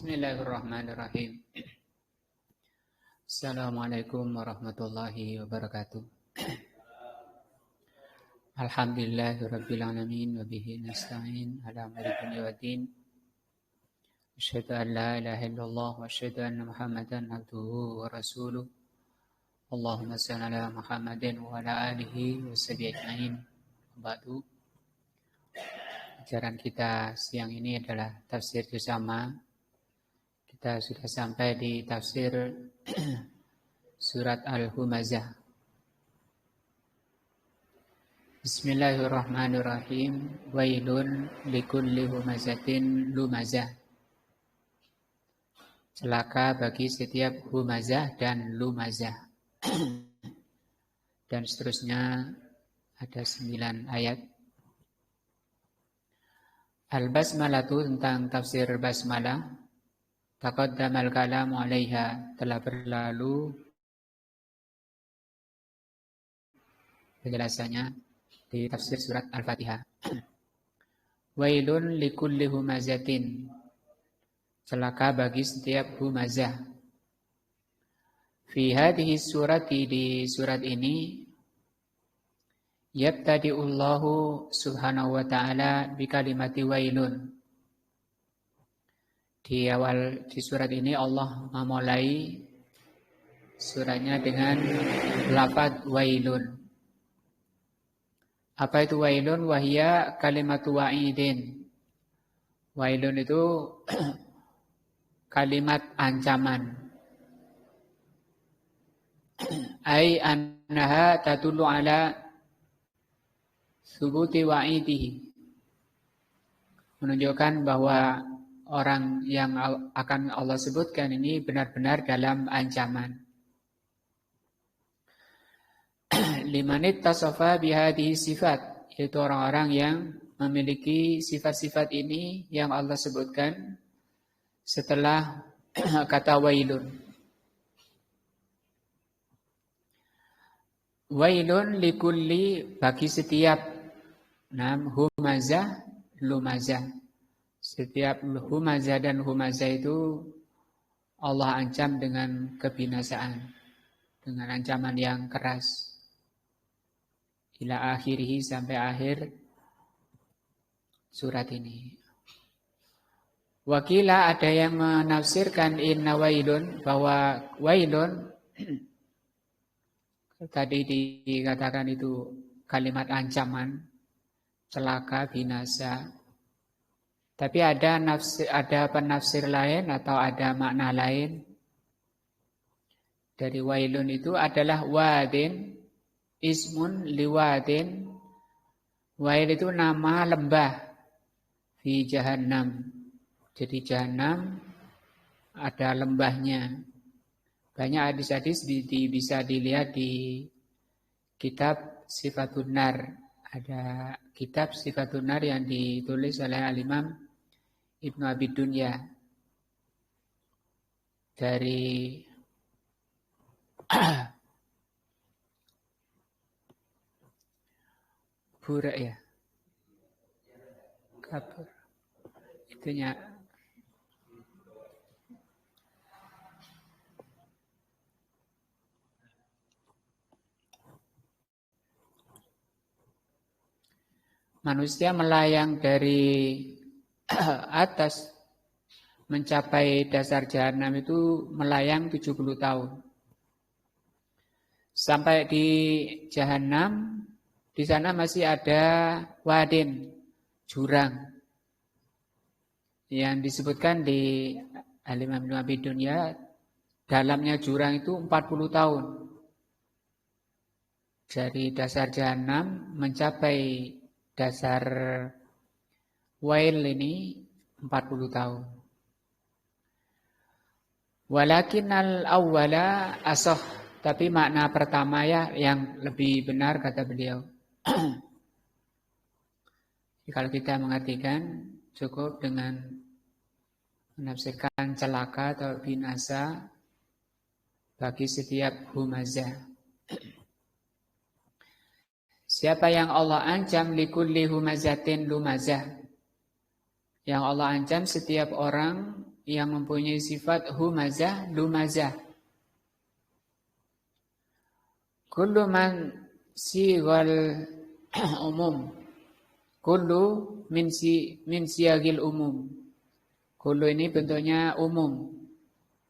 Bismillahirrahmanirrahim. Assalamualaikum warahmatullahi wabarakatuh. Alhamdulillahirabbil alamin wa bihi nasta'in ala umuri dunya waddin. Asyhadu an la ilaha illallah wa asyhadu anna Muhammadan abduhu wa rasuluh. Allahumma shalli ala Muhammadin wa ala alihi wa sahbihi ajmain. Ba'du. Ajaran kita siang ini adalah tafsir Jusama. Kita sudah sampai di tafsir surat Al-Humazah. Bismillahirrahmanirrahim. Wailun likulli humazatin lumazah. Celaka bagi setiap humazah dan lumazah. Dan seterusnya ada 9 ayat. Al-Basmalatu tentang tafsir Basmalah. Taqaddamal kalamu 'alaiha, telah berlalu penjelasannya di tafsir surat Al-Fatihah. Wailun likulli humazatin, celaka bagi setiap humazah. Fi hadhihi surati, di surat ini, yabtadi'ullahu subhanahu wa ta'ala bi kalimati wailun. Di awal di surat ini Allah memulai suratnya dengan lafaz wailun. Apa itu wailun? Wahia kalimatu wa'idin. Wailun itu kalimat ancaman. Ai annaha tatullu ala subuti wa'idihi. Menunjukkan bahwa orang yang akan Allah sebutkan ini benar-benar dalam ancaman. Limanit tasafa bihadihi sifat, yaitu orang-orang yang memiliki sifat-sifat ini yang Allah sebutkan setelah kata wailun. Wailun likulli, bagi setiap humazah, lumazah. Setiap humazah dan humazah itu Allah ancam dengan kebinasaan, dengan ancaman yang keras. Ila akhirih, sampai akhir surat ini. Wakila, ada yang menafsirkan inna wailun, bahwa wailun tadi dikatakan itu kalimat ancaman, celaka, binasa. Tapi ada penafsir lain atau ada makna lain dari wailun itu adalah wadin, ismun liwadin. Wail itu nama lembah di Jahannam. Jadi Jahannam ada lembahnya. Banyak hadis-hadis bisa dilihat di kitab Sifatun Nar. Ada kitab Sifatun Nar yang ditulis oleh Al-Imam Ibnu Abi Dunya dari Burak ya, Kabur itunya. Manusia melayang dari atas mencapai dasar jahanam itu melayang 70 tahun. Sampai di jahanam, di sana masih ada wadin, jurang. Yang disebutkan di Al-Imam Ibnu Abi Dunya, dalamnya jurang itu 40 tahun. Dari dasar jahanam mencapai dasar wail ini 40 tahun. Walakin al-awwala asah, tapi makna pertama ya yang lebih benar kata beliau. Kalau kita mengartikan cukup dengan menafsirkan celaka atau binasa bagi setiap humazah. Siapa yang Allah ancam likulli humazatin lumazah. Yang Allah ancam setiap orang yang mempunyai sifat humazah, lumazah. Kullu man sigal umum. Kullu min siyagil umum. Kullu ini bentuknya umum.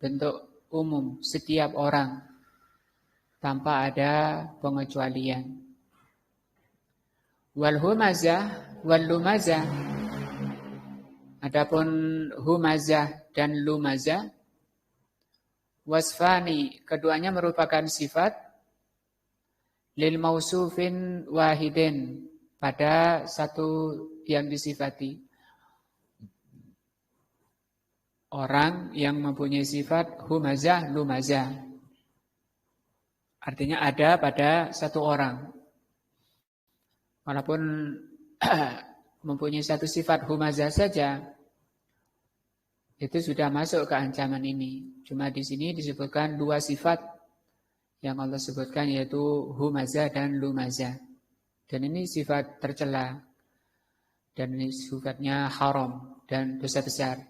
Bentuk umum, setiap orang. Tanpa ada pengecualian. Wal humazah, wal lumazah. Adapun humazah dan lumazah, wasfani, keduanya merupakan sifat lil mausufin wahidin, pada satu yang disifati. Orang yang mempunyai sifat humazah, lumazah. Artinya ada pada satu orang. Walaupun mempunyai satu sifat humazah saja, itu sudah masuk ke ancaman ini. Cuma di sini disebutkan dua sifat yang Allah sebutkan, yaitu humazah dan lumazah. Dan ini sifat tercela. Dan ini sifatnya haram dan dosa besar.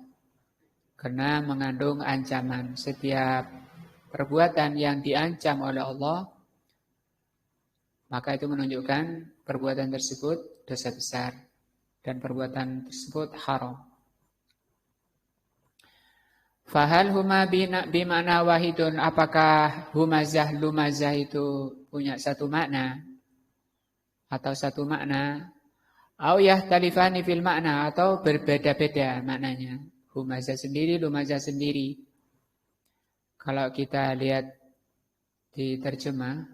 Karena mengandung ancaman. Setiap perbuatan yang diancam oleh Allah, maka itu menunjukkan perbuatan tersebut dosa besar. Dan perbuatan tersebut haram. Fahal huma bima'na wahidun, apakah humazah lumazah itu punya satu makna atau satu makna? Au yahtalifani fil makna, atau berbeda-beda maknanya. Humazah sendiri, lumazah sendiri. Kalau kita lihat di terjemah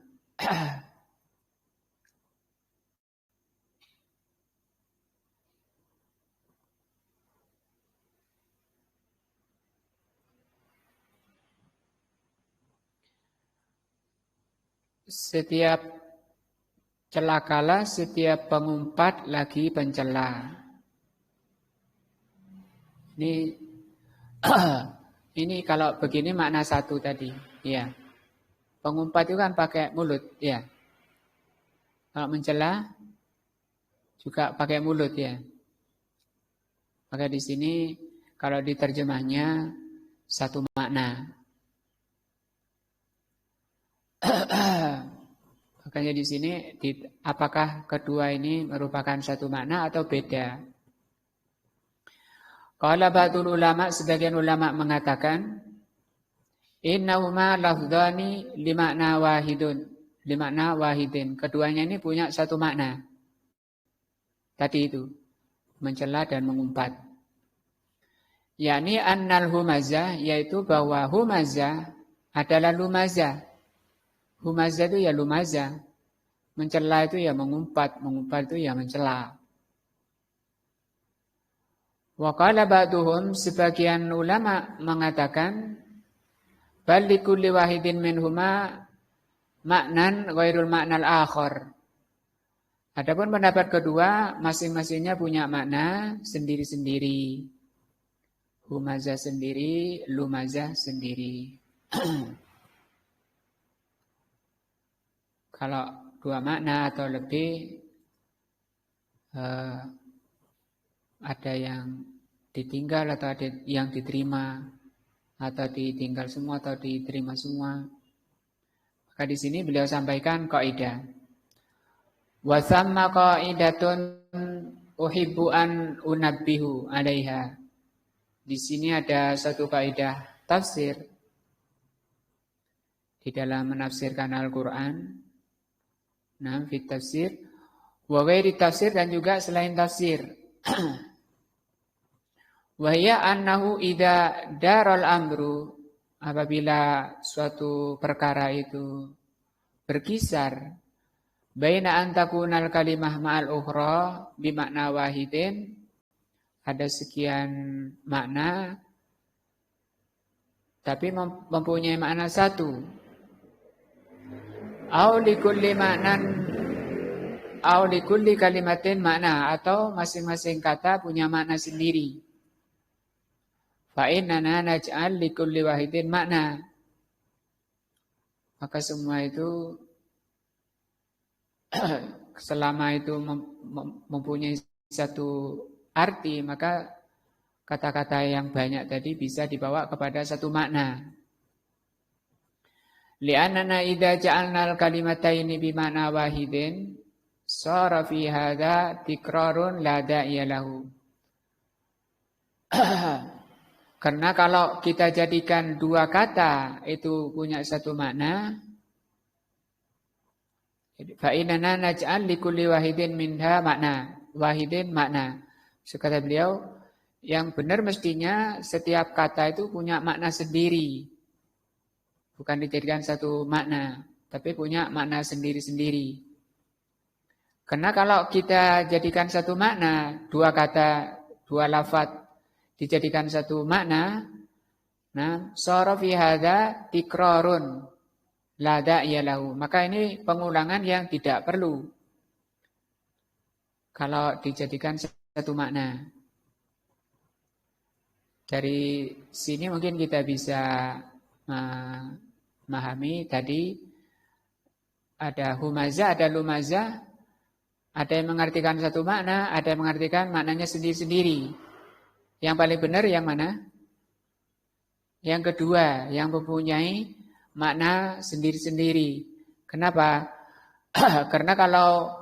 setiap celakalah setiap pengumpat lagi pencela. Ini kalau begini makna satu tadi, ya. Pengumpat itu kan pakai mulut, ya. Kalau mencela juga pakai mulut, ya. Maka di sini kalau diterjemahnya satu makna. Makanya di sini apakah kedua ini merupakan satu makna atau beda? Qala ba'dul ulama, sebagian ulama mengatakan innahuma lafdhani limakna wahidin. Keduanya ini punya satu makna. Tadi itu, mencela dan mengumpat. Yakni annal humazah, yaitu bahwa humazah adalah lumazah. Humazah itu ya lumazah. Mencela itu ya mengumpat. Mengumpat itu ya mencela. Wa qala ba'duhum, sebagian ulama mengatakan bal likulli wahidin minhuma maknan ghairul maknal akhar. Adapun pendapat kedua, masing-masingnya punya makna sendiri-sendiri. Humazah sendiri, lumazah sendiri. Kalau dua makna atau lebih, ada yang ditinggal atau ada yang diterima, atau ditinggal semua atau diterima semua. Maka di sini beliau sampaikan kaidah. Wa thamma qaidatun uhibbu an unabbihu 'alaiha. Di sini ada satu kaidah tafsir di dalam menafsirkan Al-Qur'an. Nah, fit tafsir wa ghairi tafsir, dan juga selain tafsir. Wa hiya annahu idza daral amru, apabila suatu perkara itu berkisar baina an takunal kalimah ma'al ukhra bimakna wahidin, ada sekian makna tapi mempunyai makna satu. Au likulli maknan au likulli kalimatin makna, atau masing-masing kata punya makna sendiri. Fa innana naj'al likulli wahidin makna. Maka semua itu selama itu mempunyai satu arti, maka kata-kata yang banyak tadi bisa dibawa kepada satu makna. Li'annana idza ja'alna al-kalimataini bima'na wahidin sara fi hadza tikrarun la da'iya lahu. Karena kalau kita jadikan dua kata itu punya satu makna, fa inna naj'al likulli wahidin minha makna, wahidin makna. Sekata beliau, yang benar mestinya setiap kata itu punya makna sendiri. Bukan dijadikan satu makna, tapi punya makna sendiri-sendiri. Karena kalau kita jadikan satu makna, dua kata, dua lafaz dijadikan satu makna, nah, sara fi hadza tikrarun la da'iya lahu. Maka ini pengulangan yang tidak perlu kalau dijadikan satu makna. Dari sini mungkin kita bisa memahami tadi ada humazah, ada lumazah, ada yang mengartikan satu makna, ada yang mengartikan maknanya sendiri-sendiri. Yang paling benar yang mana? Yang kedua, yang mempunyai makna sendiri-sendiri. Kenapa? Karena kalau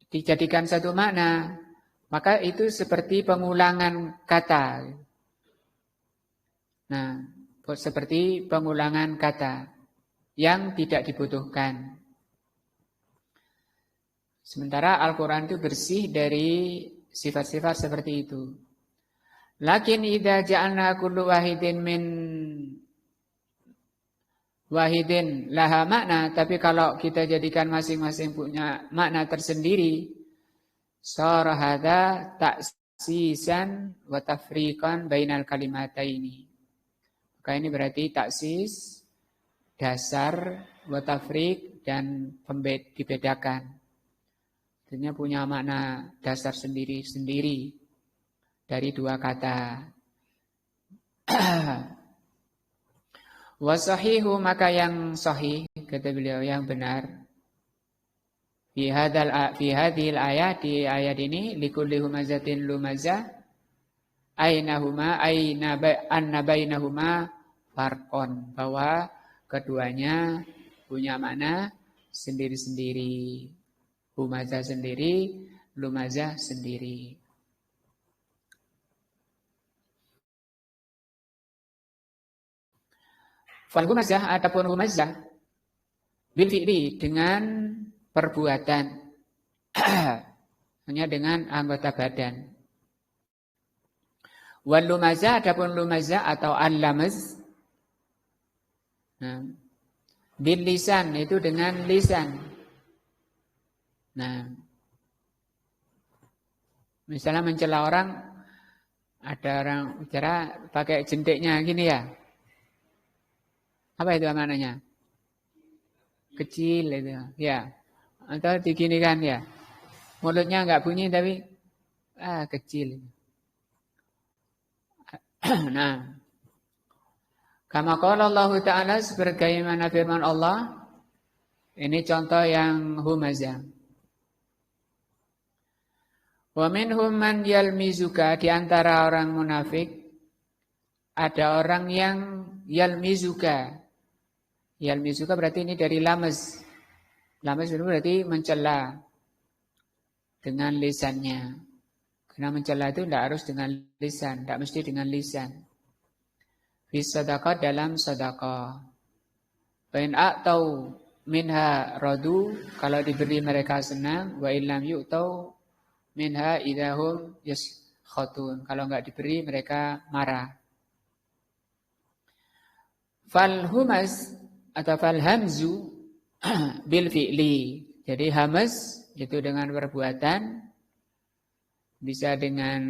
dijadikan satu makna, maka itu seperti pengulangan kata. Nah, seperti pengulangan kata yang tidak dibutuhkan. Sementara Al-Quran itu bersih dari sifat-sifat seperti itu. Lakin idza ja'alna kullu wahidin min wahidin laha makna, tapi kalau kita jadikan masing-masing punya makna tersendiri, sara hadza taksisan wa tafriqan bainal kalimataini. Maka ini berarti taksis, dasar, wa tafriq, dan dibedakan. Artinya punya makna dasar sendiri-sendiri dari dua kata. Wasahihu, maka yang sahih, kata beliau, yang benar. Fi hadhil ayat, di ayat ini, likulli humazatin lumazah, anna bainahuma farqon, bahwa keduanya punya makna sendiri-sendiri. Humazah sendiri, lumazah sendiri. Fal humazah, adapun humazah bil fi'li, dengan perbuatan, hanya dengan anggota badan. Wal lumazah, adapun lumazah atau al-lamaz, nah, bil lisan, itu dengan lisan. Nah, misalnya mencela orang, ada orang bicara pakai jentiknya gini ya. Apa itu maknanya? Kecil itu, ya. Atau diginikan ya. Mulutnya enggak bunyi tapi kecil. Nah, kama qala Allah Ta'ala, sebagaimana firman Allah, ini contoh yang humazah. Wa minhum man yalmizuka, di antara orang munafik ada orang yang yalmizuka. Yalmizuka berarti ini dari lamaz. Lamaz itu berarti mencela dengan lisannya. Karena mencela itu tidak harus dengan lisan, tidak mesti dengan lisan. Fi sadaqah, dalam sedekah. Wa in a'tau minha radu, kalau diberi mereka senang, wa illam yu'tau minha idahum yaskhatun, kalau enggak diberi mereka marah. Fal humaz atau fal hamzu bil fi'li. Jadi hamaz itu dengan perbuatan, bisa dengan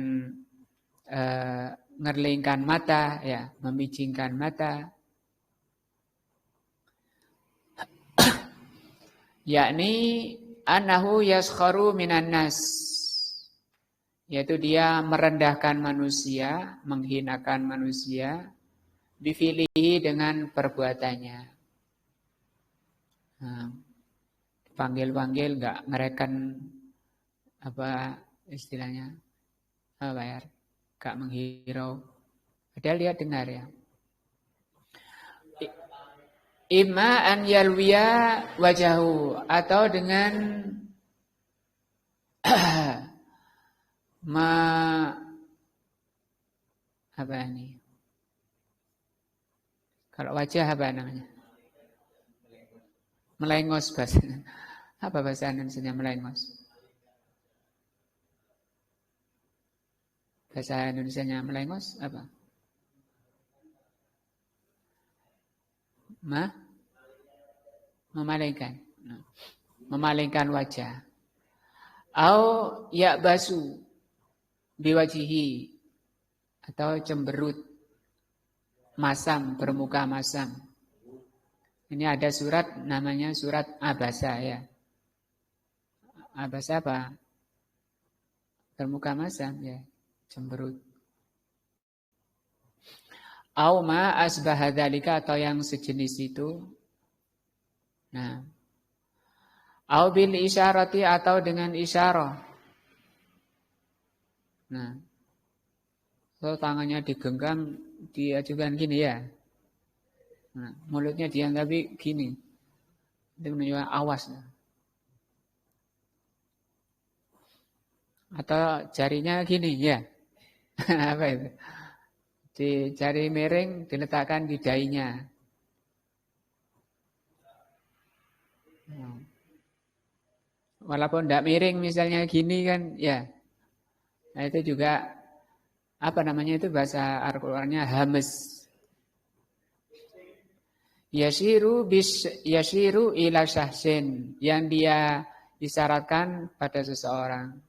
ngerlingkan mata, ya, memicingkan mata. Yakni annahu yaskharu minan nas, yaitu dia merendahkan manusia, menghinakan manusia, bifilihi, dengan perbuatannya. Nah, panggil-panggil enggak ngereken apa istilahnya? Bayar. gak menghirau. Padahal dia dengar ya. Imma an yalwiya wajahu, atau dengan apa ini? Kalau wajah apa namanya? Melengos bahasa. Apa bahasa Indonesia melengos? Bahasa Indonesia melengos apa? Memalingkan. Memalingkan wajah. Au ya basu biwajihi, atau cemberut, masam, bermuka masam. Ini ada surat namanya surat Abasa ya. Abasa apa? Bermuka masam ya, cemberut. Au ma asbahadzalika, atau yang sejenis itu. Nah, au bil isyarati, atau dengan isyarah. Nah, kalau tangannya digenggam, diajukan gini ya. Nah, mulutnya diam tapi gini. Itu menunjukkan awas. Atau jarinya gini ya. Apa itu? Di jari miring diletakkan di dahinya. Walaupun tidak miring misalnya gini kan ya. Nah itu juga apa namanya itu bahasa Al-Qur'annya hames. Yashiru ila syahsin, yang dia isyaratkan pada seseorang.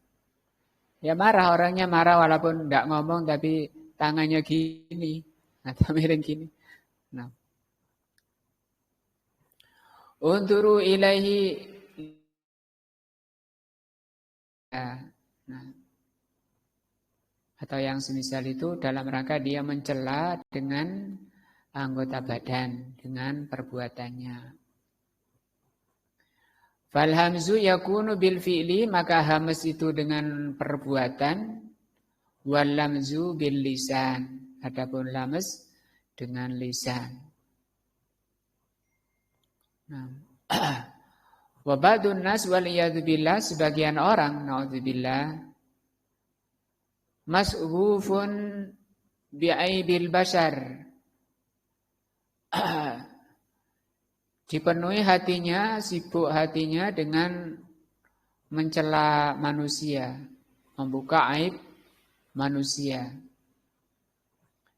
Ya marah, orangnya marah walaupun tidak ngomong tapi tangannya gini atau miring gini. Nah. Unturu ilaihi. Nah. Atau yang semisal itu dalam rangka dia mencela dengan anggota badan, dengan perbuatannya. Fal hamzu yakunu bil fi'li, maka hamas itu dengan perbuatan, wal lamzu bil lisan, adapun lamas dengan lisan. Nah. Wa ba'dun nas wal iyad billah, sebagian orang naudzubillah mas'hufun bi'aibil bashar, dipenuhi hatinya, sibuk hatinya dengan mencela manusia, membuka aib manusia.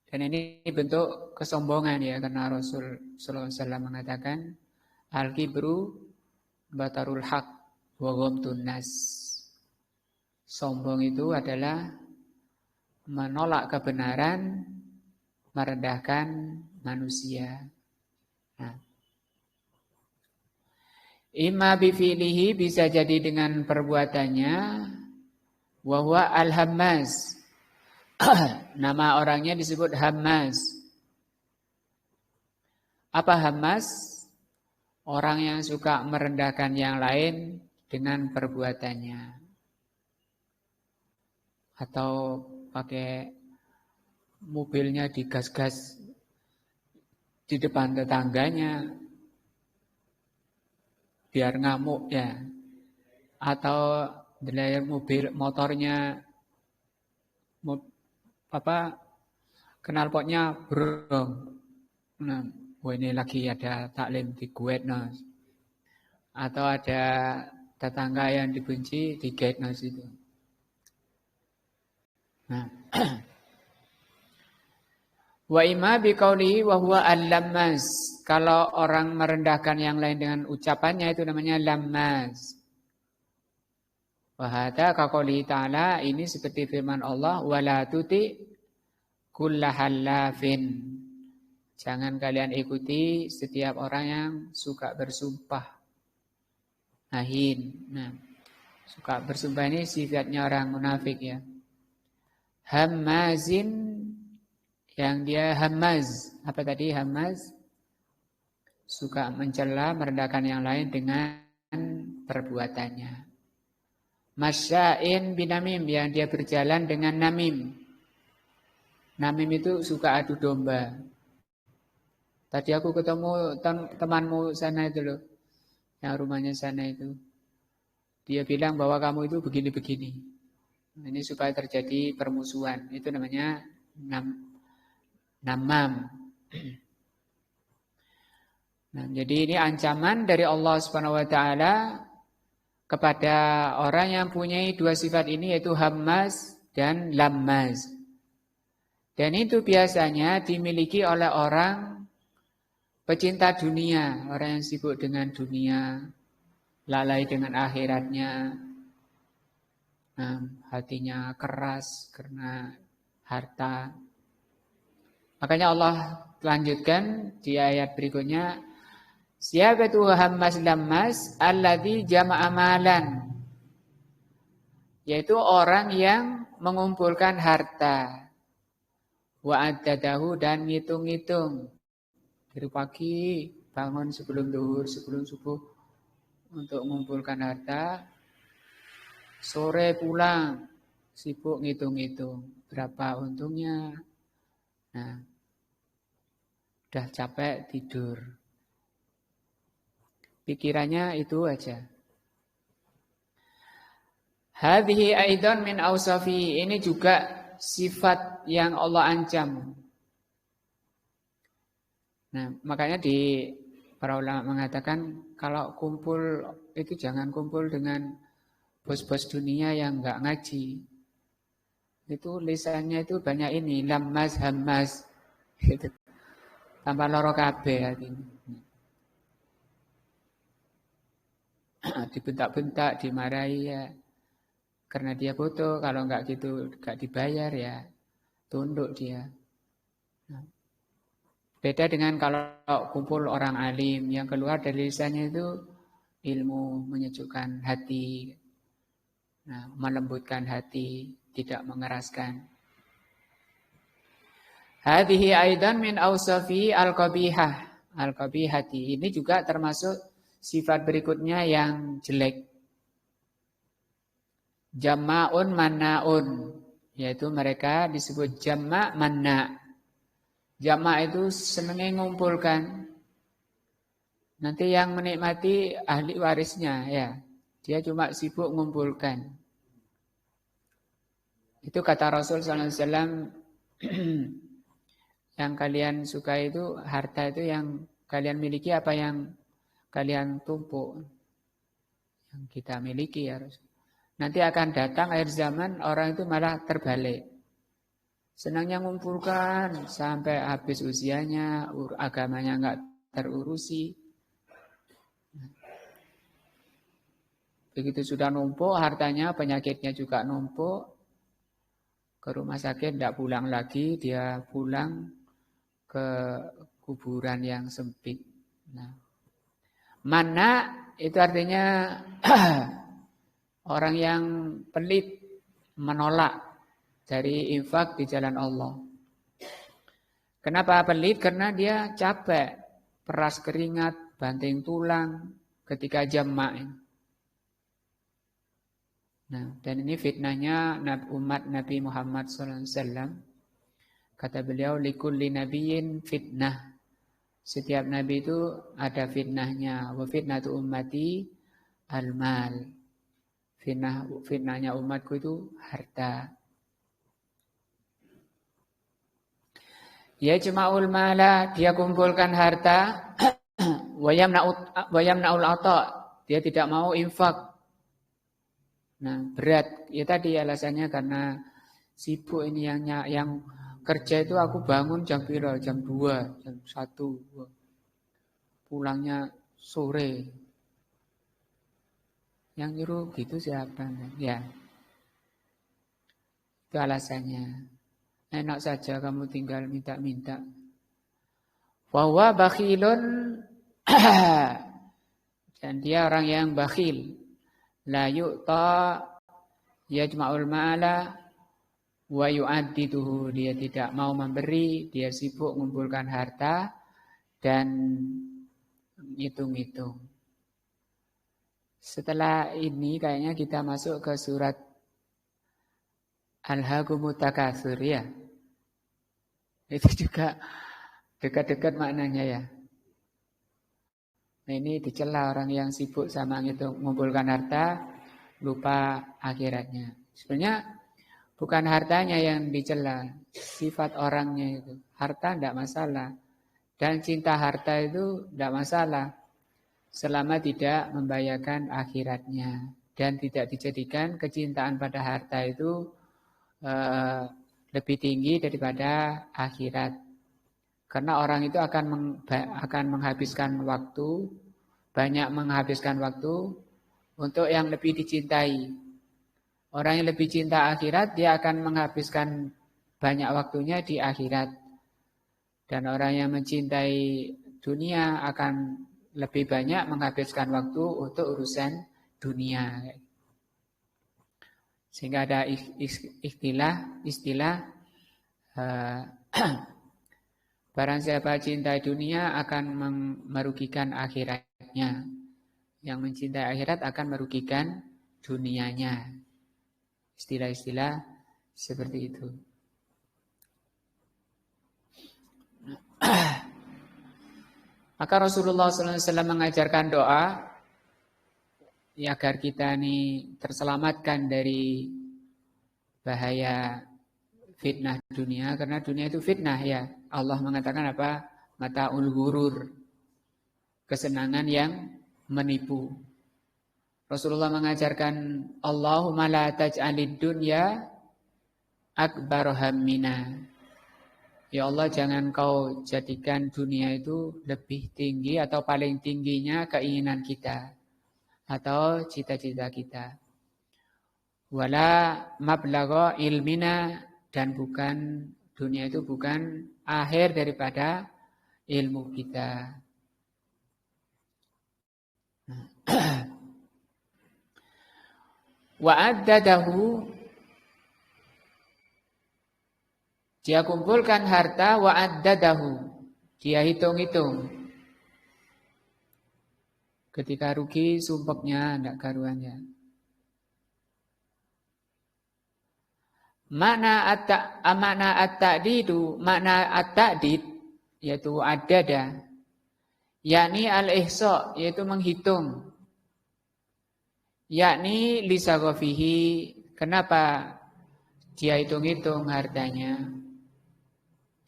Dan ini bentuk kesombongan ya, karena Rasul sallallahu alaihi wasallam mengatakan al-kibru batarul haq wa ghamtun nas. Sombong itu adalah menolak kebenaran, merendahkan manusia. Nah. Imma bifi'lihi, bisa jadi dengan perbuatannya, wa huwa al-hammaz. Nama orangnya disebut hammaz. Apa hammaz? Orang yang suka merendahkan yang lain dengan perbuatannya. Atau pakai mobilnya digas-gas di depan tetangganya biar ngamuk ya. Atau dari mobil motornya knalpotnya brong. Nah, ini lagi ada taklim di Kuwait, no. Atau ada tetangga yang dibenci di gate, no, situ. Nah. Wa imma biqaulihi wa huwa al-lammas. Kalau orang merendahkan yang lain dengan ucapannya itu namanya lammas. Wa hadza kaqouli ta'ala, ini seperti firman Allah, wala tuti kullahallafin. Jangan kalian ikuti setiap orang yang suka bersumpah. Nahin. Nah, suka bersumpah ini sifatnya orang munafik ya. Hammazin, yang dia hammaz. Apa tadi hammaz? Suka mencela, merendahkan yang lain dengan perbuatannya. Masya'in binamim, yang dia berjalan dengan namim. Namim itu suka adu domba. Tadi aku ketemu temanmu sana itu loh, yang rumahnya sana itu. Dia bilang bahwa kamu itu begini-begini. Ini supaya terjadi permusuhan. Itu namanya namam. Nah, jadi ini ancaman dari Allah Subhanahu wa taala kepada orang yang punya dua sifat ini, yaitu hammas dan lammas. Dan itu biasanya dimiliki oleh orang pecinta dunia, orang yang sibuk dengan dunia, lalai dengan akhiratnya. Nah, hatinya keras karena harta. Makanya Allah lanjutkan di ayat berikutnya, siapa itu hammas lammas alladzi jama'a malan, yaitu orang yang mengumpulkan harta, wa addadahu, dan ngitung-ngitung. Dari pagi bangun sebelum zuhur, sebelum subuh untuk mengumpulkan harta, sore pulang sibuk ngitung-ngitung berapa untungnya. Nah, udah capek tidur. Pikirannya itu aja. Hadhihi aidan min ausafi, ini juga sifat yang Allah ancam. Nah, makanya para ulama mengatakan kalau kumpul itu jangan kumpul dengan bos-bos dunia yang enggak ngaji. Itu lisannya itu banyak ini, lammas, hammas. Gitu. Tanpa loro kabeh hatinya. Dibentak-bentak, dimarahi ya. Karena dia butuh, kalau enggak gitu enggak dibayar ya, tunduk dia. Nah, beda dengan kalau kumpul orang alim, yang keluar dari lisannya itu ilmu, menyejukkan hati, nah, melembutkan hati, tidak mengeraskan. Hadhihi aidan min ausafi al-qabihah, al-qabihati. Ini juga termasuk sifat berikutnya yang jelek. Jama'un manna'un, yaitu mereka disebut jama' manna'. Jama' itu senangnya ngumpulkan. Nanti yang menikmati ahli warisnya ya. Dia cuma sibuk ngumpulkan. Itu kata Rasul sallallahu alaihi wasallam, yang kalian suka itu harta itu yang kalian miliki apa yang kalian tumpuk. Yang kita miliki ya Rasul. Nanti akan datang akhir zaman orang itu malah terbalik. Senangnya mengumpulkan sampai habis usianya, agamanya enggak terurusi. Begitu sudah numpuk hartanya, penyakitnya juga numpuk. Ke rumah sakit tidak pulang lagi, dia pulang ke kuburan yang sempit. Nah, mana itu artinya orang yang pelit, menolak dari infak di jalan Allah. Kenapa pelit? Karena dia capek, peras keringat, banting tulang ketika jamak. Nah, dan ini fitnahnya umat Nabi Muhammad SAW. Kata beliau, likulli nabiyyin fitnah. Setiap nabi itu ada fitnahnya. Wa fitnatu ummati al-mal. Fitnahnya umatku itu harta. Ya jama'ul mala, dia kumpulkan harta. Wa yamna'ul ata, dia tidak mau infak. Nah, berat. Ya tadi alasannya karena sibuk ini yang kerja itu aku bangun jam berapa? Jam 2, jam 1. Pulangnya sore. Yang nyuruh gitu siapa? Ya. Itu alasannya. Enak saja kamu tinggal minta-minta. Wa huwa bakhilun dan dia orang yang bakhil. La yu'ta yajma'ul ma'ala wa yu'addiduhu, dia tidak mau memberi, dia sibuk mengumpulkan harta dan hitung-hitung. Setelah ini kayaknya kita masuk ke surat Al-Hakumut Takatsur ya. Itu juga dekat-dekat maknanya ya. Nah, ini dicela orang yang sibuk sama itu mengumpulkan harta, lupa akhiratnya. Sebenarnya bukan hartanya yang dicela, sifat orangnya itu. Harta tidak masalah. Dan cinta harta itu tidak masalah. Selama tidak membahayakan akhiratnya. Dan tidak dijadikan kecintaan pada harta itu lebih tinggi daripada akhirat. Karena orang itu akan menghabiskan waktu, banyak menghabiskan waktu untuk yang lebih dicintai. Orang yang lebih cinta akhirat, dia akan menghabiskan banyak waktunya di akhirat. Dan orang yang mencintai dunia akan lebih banyak menghabiskan waktu untuk urusan dunia. Sehingga ada istilah barang siapa cinta dunia akan merugikan akhiratnya. Yang mencintai akhirat akan merugikan dunianya. Istilah-istilah seperti itu. Maka Rasulullah SAW mengajarkan doa ya, agar kita ini terselamatkan dari bahaya fitnah dunia. Karena dunia itu fitnah ya. Allah mengatakan apa? Mata'ul ghurur. Kesenangan yang menipu. Rasulullah mengajarkan Allahumma la taj'alid dunya akbar hammina. Ya Allah, jangan kau jadikan dunia itu lebih tinggi atau paling tingginya keinginan kita atau cita-cita kita. Wala mablagha ilmina, dan bukan dunia itu bukan akhir daripada ilmu kita. Wa addadahu, dia kumpulkan harta, wa addadahu, dia hitung-hitung. Ketika rugi sumpeknya enggak karuannya. Makna at-ta'didu, makna at-ta'did yaitu adada, yakni al-ihsa, yaitu menghitung. Yakni lisaghafihi, kenapa dia hitung-hitung hartanya?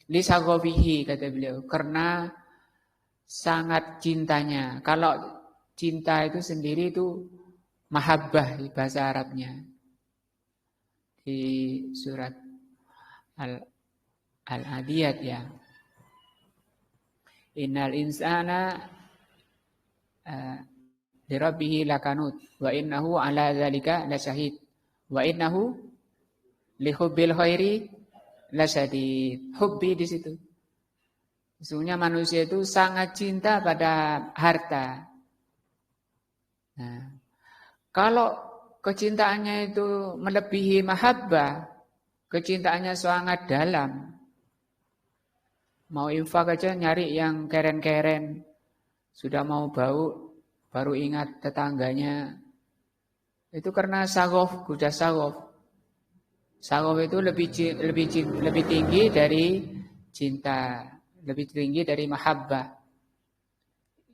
Lisaghafihi kata beliau, karena sangat cintanya. Kalau cinta itu sendiri itu mahabbah bahasa Arabnya. Di surat Al-Adiyat ya. Innal insana lirabbihi lakanut wa innahu ala dzalika lasyahid wa innahu lihubbil khairi lasyadid. Hubbi di situ. Sesungguhnya manusia itu sangat cinta pada harta. Nah, kalau kecintaannya itu melebihi mahabbah, kecintaannya sangat dalam, mau infak aja nyari yang keren-keren, sudah mau bau baru ingat tetangganya. Itu karena sagof, kuda sagof. Sagof itu lebih tinggi dari cinta, lebih tinggi dari mahabbah.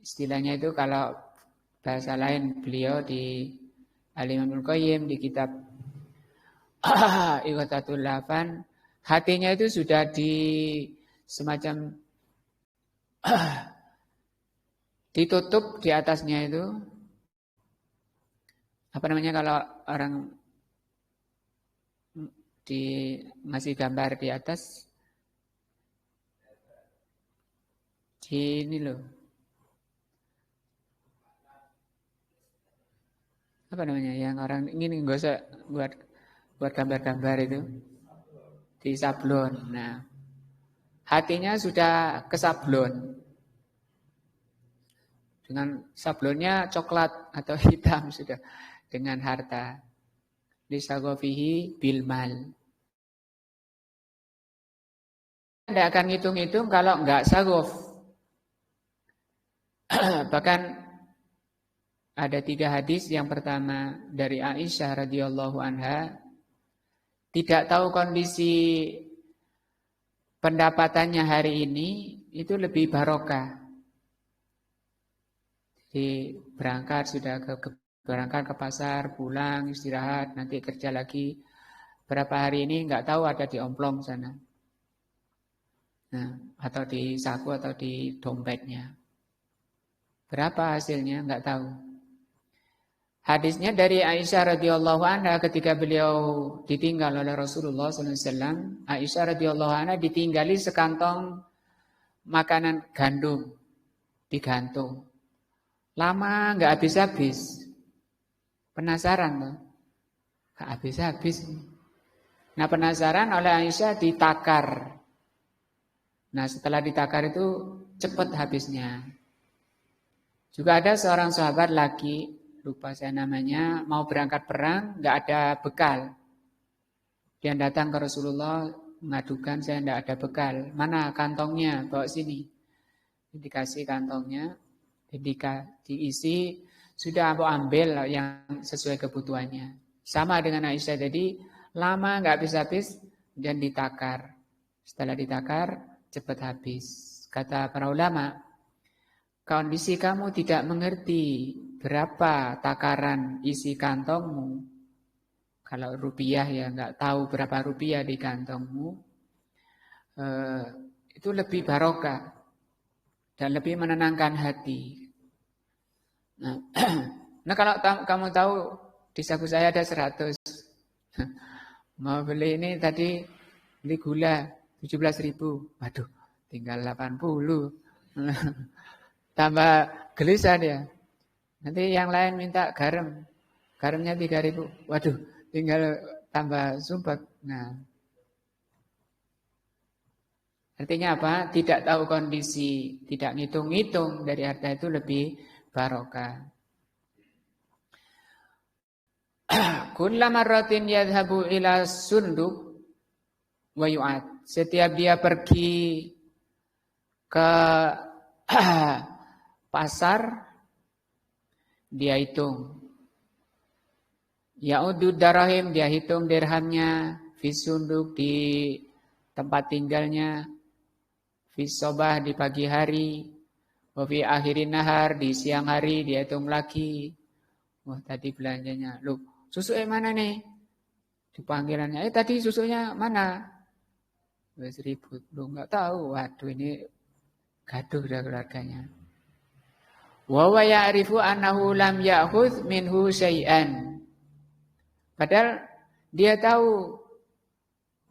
Istilahnya itu kalau bahasa lain beliau di Al-Imam Al-Qayyim di kitab Ighathatul Lahfan, hatinya itu sudah di semacam ditutup di atasnya itu. Apa namanya kalau orang ngasih gambar di atas? Di ini loh. Apa namanya yang orang ini nggak usah buat gambar-gambar itu di sablon. Nah, hatinya sudah ke sablon. Dengan sablonnya coklat atau hitam sudah dengan harta. Lisaghafihi bil mal. Tidak akan hitung-hitung kalau enggak sagof. Bahkan ada 3 hadis. Yang pertama dari Aisyah radhiyallahu anha, tidak tahu kondisi pendapatannya hari ini itu lebih barokah. Jadi berangkat ke pasar, pulang, istirahat, nanti kerja lagi. Berapa hari ini nggak tahu ada di omplong sana. Nah, atau di saku atau di dompetnya. Berapa hasilnya nggak tahu. Hadisnya dari Aisyah radhiyallahu anha ketika beliau ditinggal oleh Rasulullah SAW. Aisyah radhiyallahu anha ditinggali sekantong makanan gandum digantung. Lama nggak habis-habis. Penasaran loh. Nggak habis-habis. Nah penasaran oleh Aisyah ditakar. Nah setelah ditakar itu cepat habisnya. Juga ada seorang sahabat laki, lupa saya namanya, mau berangkat perang, nggak ada bekal. Dia datang ke Rasulullah, mengadukan saya nggak ada bekal. Mana kantongnya? Bawa sini. Dikasih kantongnya, diisi, sudah aku ambil yang sesuai kebutuhannya. Sama dengan Aisyah tadi, lama nggak habis-habis dan ditakar. Setelah ditakar, cepat habis. Kata para ulama, kondisi kamu tidak mengerti berapa takaran isi kantongmu. Kalau rupiah ya nggak tahu berapa rupiah di kantongmu. Itu lebih barokah dan lebih menenangkan hati. Nah kalau kamu tahu di saku saya ada 100. Mau beli ini tadi beli gula 17.000. Waduh, tinggal 80. Tambah gelisah dia. Nanti yang lain minta garam. Garamnya 3.000. Waduh, tinggal tambah sumpek. Nah. Artinya apa? Tidak tahu kondisi, tidak ngitung-ngitung dari harta itu lebih barokah. Kullama marratin yadhhabu ila sunduk wa yu'ad. Setiap dia pergi ke pasar, dia hitung. Ya'udud darahim, dia hitung dirhamnya, fi sunduk di tempat tinggalnya, fi sobah di pagi hari, wa fi akhirin nahar di siang hari dia hitung lagi. Wah tadi belanjanya, loh susunya mana nih? Dipanggilannya, tadi susunya mana? Wes ribut, lu nggak tahu. Waduh ini gaduh dah keluarganya. Wa wa ya'rifu annahu lam ya'khudh minhu syai'an. Padahal dia tahu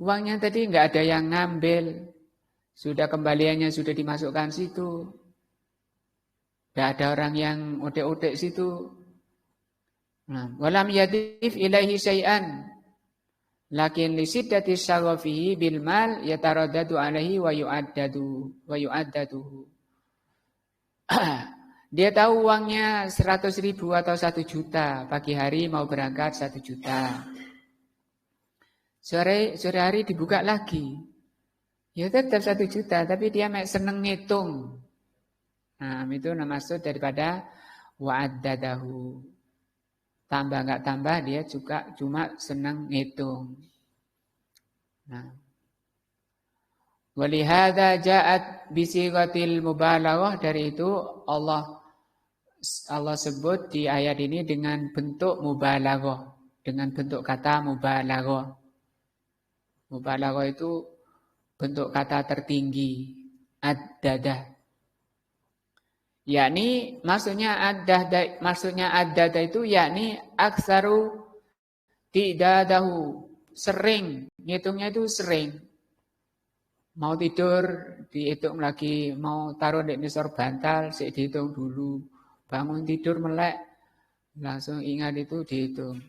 uangnya tadi nggak ada yang ngambil. Sudah kembaliannya sudah dimasukkan situ. Tidak ada orang yang odek-odek situ. Nah, walam yadif ilaihi syai'an. Lakin li siddati syaghafihi bil mal yataraddadu alaihi wa yu'addadu. Dia tahu uangnya 100.000 atau 1 juta. Pagi hari mau berangkat 1 juta. Sore hari dibuka lagi. Ya tetap 1 juta, tapi dia seneng ngitung. Nah, itu maksud daripada wa'addadahu. Tambah enggak tambah, dia juga cuma senang ngitung. Nah. Walihada ja'at bisighatil mubalaghah, dari itu Allah sebut di ayat ini dengan bentuk mubalaghah, dengan bentuk kata mubalaghah. Mubalaghah itu bentuk kata tertinggi, ad-dadah. Yakni maksudnya ad-dada itu yakni aksaru tidadahu, sering, ngitungnya itu sering. Mau tidur dihitung lagi, mau taruh di nisor bantal sik dihitung dulu. Bangun tidur melek langsung ingat itu dihitung.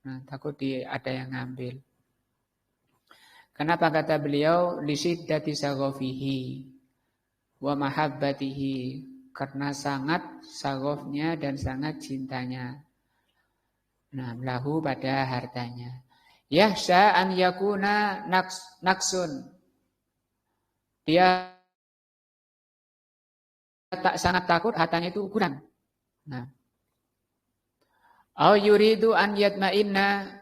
Nah, takut ada yang ngambil. Kenapa kata beliau lisiddati saghafihi wa mahabbatihi? Karena sangat sagofnya dan sangat cintanya. Nah, lahu pada hartanya. Yahsha an yakuna naksun. Dia sangat takut hartanya itu kurang. Nah. Au yuridu an yatma'inna.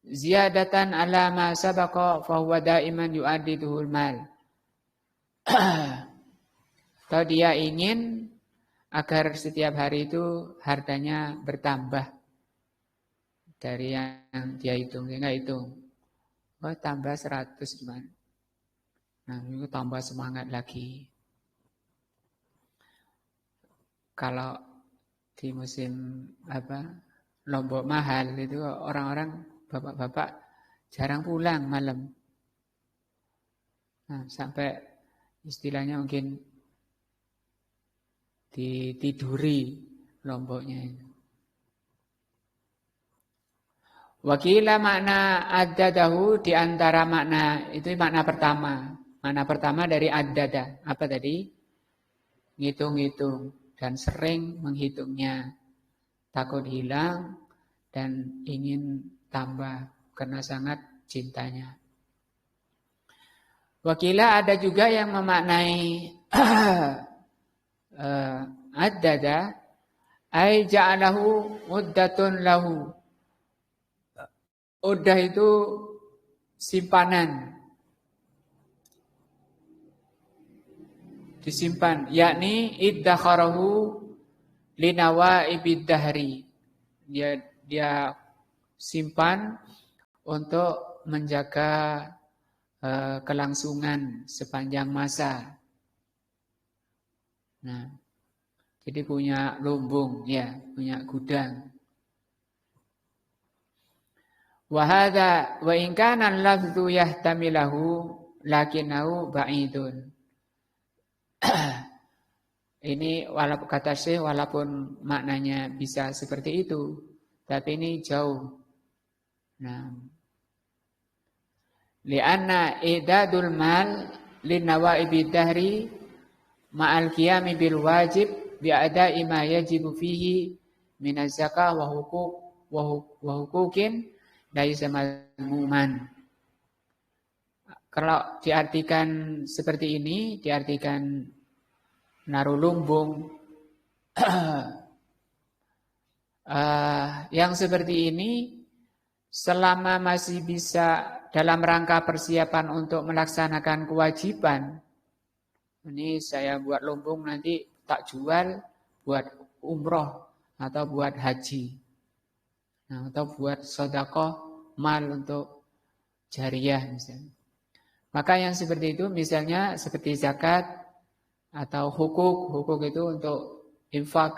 ziyadatan ala ma sabaqa fa huwa daiman yu'addiduhul mal. Atau dia ingin agar setiap hari itu hartanya bertambah dari yang dia hitung. Dia nggak hitung. Oh, tambah 100 gimana? Nah, itu tambah semangat lagi. Kalau di musim Lombok mahal itu orang-orang bapak-bapak jarang pulang malam. Nah, sampai istilahnya mungkin ditiduri Lomboknya itu. Wakila makna addadahu di antara makna itu makna pertama. Makna pertama dari addada. Apa tadi? Ngitung-ngitung dan sering menghitungnya. Takut hilang dan ingin tambah karena sangat cintanya. Wakila ada juga yang memaknai addada ay ja'alahu muddatun lahu. Uddah itu simpanan. Disimpan, yakni iddakharahu linawaibid dahri. Dia simpan untuk menjaga kelangsungan sepanjang masa. Nah, jadi punya lumbung, ya, punya gudang. Wa hadza wa in kana al-lafdhu yahtamilahu lakinnahu ba'idun. Ini walaupun kata Syekh walaupun maknanya bisa seperti itu, tapi ini jauh. Nah, li'anna idadul mal linawaibi dahri ma'al qiyami bil wajib bi'ada'i ma yajibu fihi minaz zakah wa huquqin laisa madmuman. Kalau diartikan seperti ini, diartikan naruh lumbung yang seperti ini selama masih bisa dalam rangka persiapan untuk melaksanakan kewajiban. Ini saya buat lumbung nanti tak jual buat umroh atau buat haji. Nah, atau buat sedekah mal untuk jariyah misalnya. Maka yang seperti itu misalnya seperti zakat atau hukuk itu untuk infak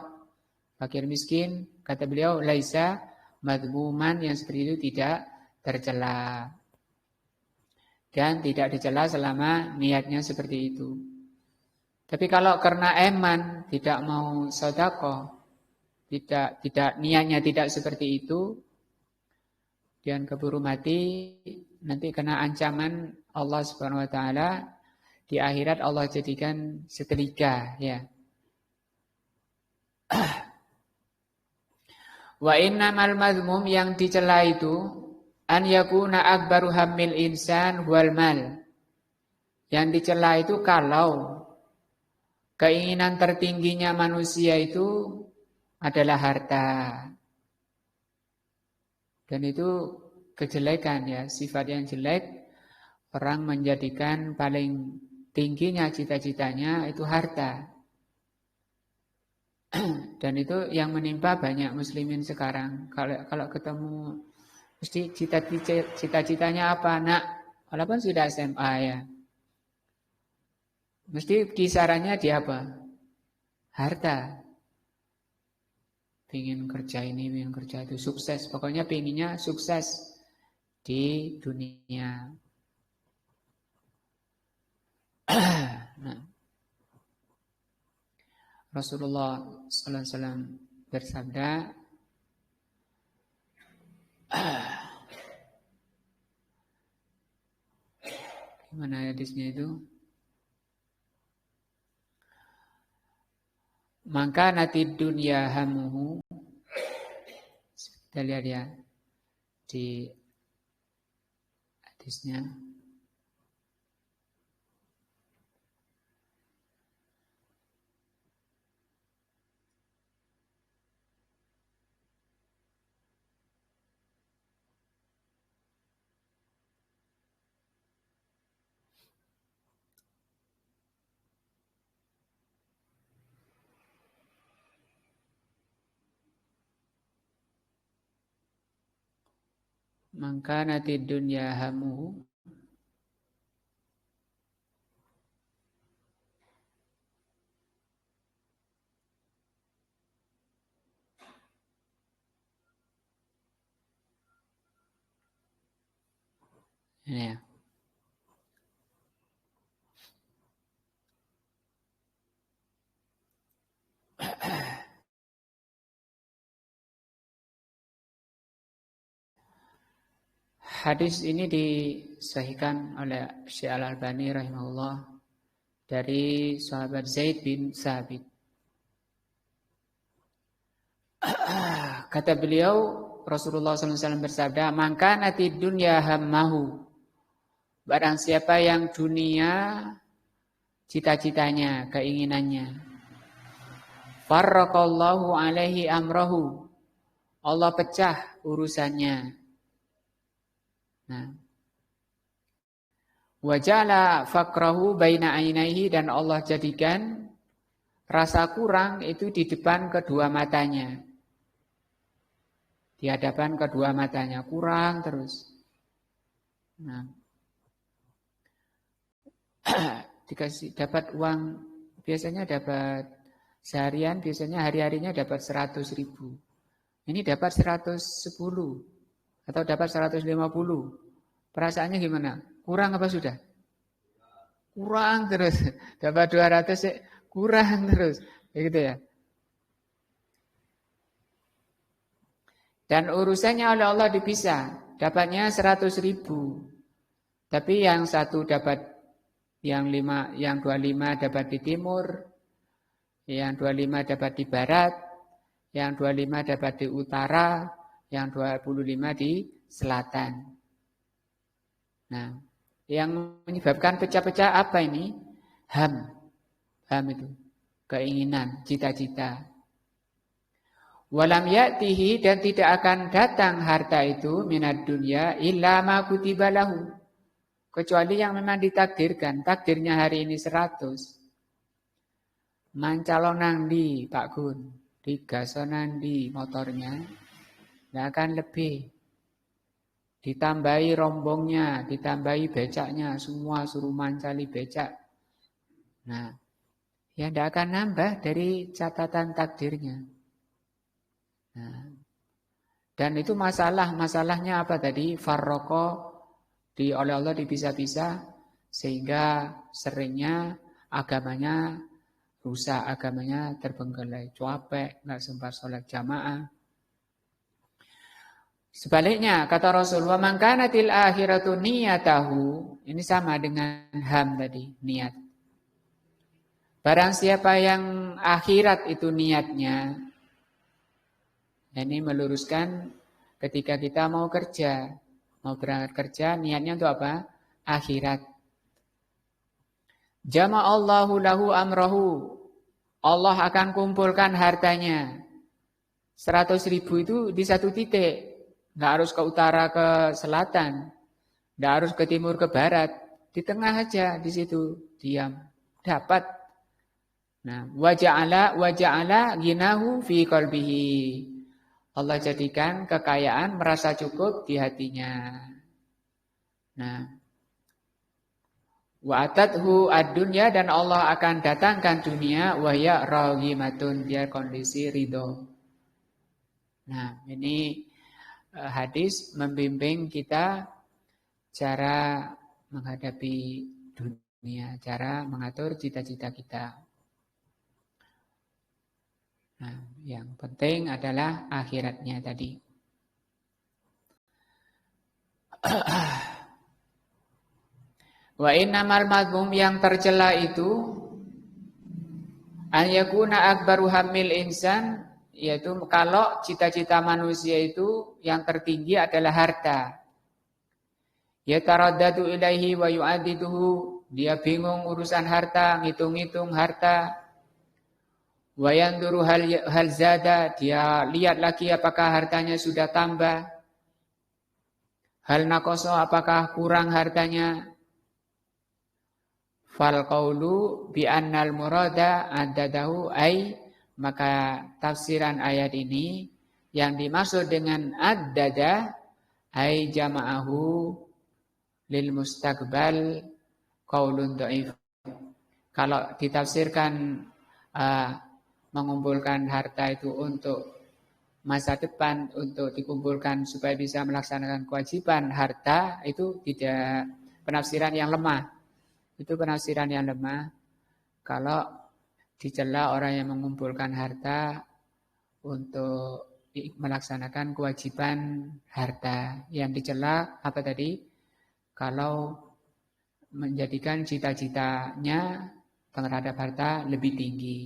fakir miskin, kata beliau laisa madmuman, yang seperti itu tidak tercela. Dan tidak dicela selama niatnya seperti itu. Tapi kalau karena eman tidak mau sedekah, tidak niatnya tidak seperti itu, dan keburu mati, nanti kena ancaman Allah Subhanahu wa taala. Di akhirat Allah jadikan setrika, ya. Wa innamal madmum, yang dicela itu an yakuna akbaru hammil insan wal mal. Yang dicela itu kalau keinginan tertingginya manusia itu adalah harta. Dan itu kejelekan, ya, sifat yang jelek. Orang menjadikan paling tingginya cita-citanya itu harta. Dan itu yang menimpa banyak muslimin sekarang. Kalau ketemu, mesti cita-citanya apa, nak? Walaupun sudah SMA, ya. Mesti kisarannya di apa? Harta. Pengen kerja ini, pengen kerja itu, sukses. Pokoknya pengennya sukses di dunia. Nah, Rasulullah SAW bersabda, gimana hadisnya itu? Maka nanti dunia hamuhu, kita lihat ya di hadisnya. Man kanatid dunya hamuhu. Ini ya. Hadis ini disahihkan oleh Syekh Al-Albani rahimahullah dari sahabat Zaid bin Sabit. Kata beliau, Rasulullah SAW bersabda, "Maka nanti dunya hammahu." Barang siapa yang dunia cita-citanya, keinginannya. Farraqallahu alaihi amrahu. Allah pecah urusannya. Nah, waja'ala fakrahu baina ainaihi, dan Allah jadikan rasa kurang itu di depan kedua matanya. Di hadapan kedua matanya kurang terus. Nah, dikasih dapat uang, biasanya dapat seharian, biasanya hari-harinya dapat 100.000. Ini dapat 110 atau dapat 150. Perasaannya gimana? Kurang apa sudah? Kurang terus. Dapat 200 kurang terus. Begitu ya. Dan urusannya oleh Allah dipisah. Dapatnya 100.000. Tapi yang satu dapat yang 25 dapat di timur, yang 25 dapat di barat, yang 25 dapat di utara, yang 25 di selatan. Nah, yang menyebabkan pecah-pecah apa ini? Ham itu keinginan, cita-cita. Walam ya'tihi, dan tidak akan datang harta itu minad dunya illa ma kutiba lahu, kecuali yang memang ditakdirkan. Takdirnya hari ini 100. Mancalonan di Pak Gun, digasonan di motornya, tidak akan lebih. Ditambahi rombongnya, ditambahi becaknya, semua suruh mancali becak. Nah, ya tidak akan nambah dari catatan takdirnya. Nah, dan itu masalahnya apa tadi? Farroko oleh Allah dipisah-pisah, sehingga seringnya agamanya rusak, agamanya terbengkalai, capek, nggak sempat sholat jamaah. Sebaliknya kata Rasulullah, "Man kanatil akhiratu niyatahu." Ini sama dengan ham tadi, niat. Barang siapa yang akhirat itu niatnya, ini meluruskan ketika kita mau kerja, mau berangkat kerja, niatnya untuk apa? Akhirat. Jama'allahu lahu amrahu. Allah akan kumpulkan hartanya. 100.000 itu di satu titik. Nggak harus ke utara ke selatan, nggak harus ke timur ke barat, di tengah aja, di situ diam, dapat. Nah, waja'ala ginahu fi qalbihi. Allah jadikan kekayaan merasa cukup di hatinya. Nah, wa atathu ad-dunya, dan Allah akan datangkan dunia wahya raghimatun, dia kondisi ridho. Nah, ini hadis membimbing kita cara menghadapi dunia, cara mengatur cita-cita kita. Nah, yang penting adalah akhiratnya tadi. Wa innamal madhum, yang tercela itu an yakuna akbaru hamil insan, yaitu kalau cita-cita manusia itu yang tertinggi adalah harta. Yataraddadu ilaihi wa yu'addiduhu, dia bingung urusan harta, ngitung-ngitung harta. Wa yanduru hal zada, dia lihat lagi apakah hartanya sudah tambah. Hal naqasa, apakah kurang hartanya. Fal qaulu bi annal murada addadahu, ay, maka tafsiran ayat ini yang dimaksud dengan addada Ai jama'ahu lil mustaqbal qaulun dhaif. Kalau ditafsirkan mengumpulkan harta itu untuk masa depan, untuk dikumpulkan supaya bisa melaksanakan kewajiban harta, itu tidak penafsiran yang lemah. Itu penafsiran yang lemah. Kalau dicela orang yang mengumpulkan harta untuk melaksanakan kewajiban harta. Yang dicela apa tadi? Kalau menjadikan cita-citanya terhadap harta lebih tinggi.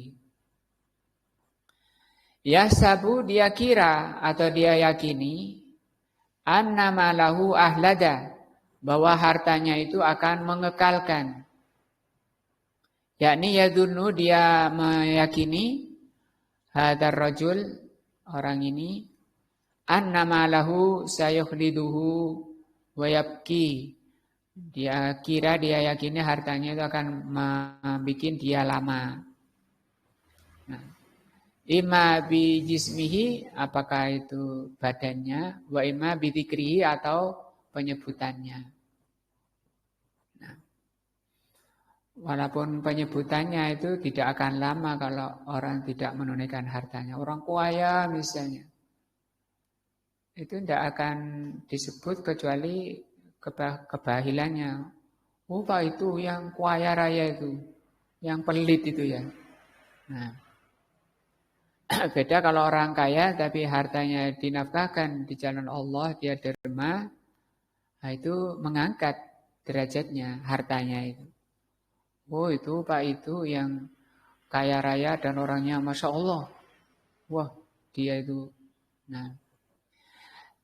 Yahsabu, dia kira atau dia yakini annama lahu ahlada, bahwa hartanya itu akan mengekalkan. Yakni yadunnu, dia meyakini hadar rajul, orang ini, annama lahu sayukhliduhu wa yabki. Dia kira, dia yakini hartanya itu akan membuat dia lama. Nah, imma bi jismihi, apakah itu badannya, wa imma bi dzikrihi, atau penyebutannya. Nah, walaupun penyebutannya itu tidak akan lama kalau orang tidak menunaikan hartanya. Orang kaya misalnya, itu tidak akan disebut kecuali kebahilannya. Oh Pak, itu yang kaya raya itu, yang pelit itu ya. Nah, beda kalau orang kaya tapi hartanya dinafkahkan di jalan Allah, dia derma, nah itu mengangkat derajatnya, hartanya itu. Oh itu Pak, itu yang kaya raya dan orangnya Masya Allah. Wah dia itu. Nah,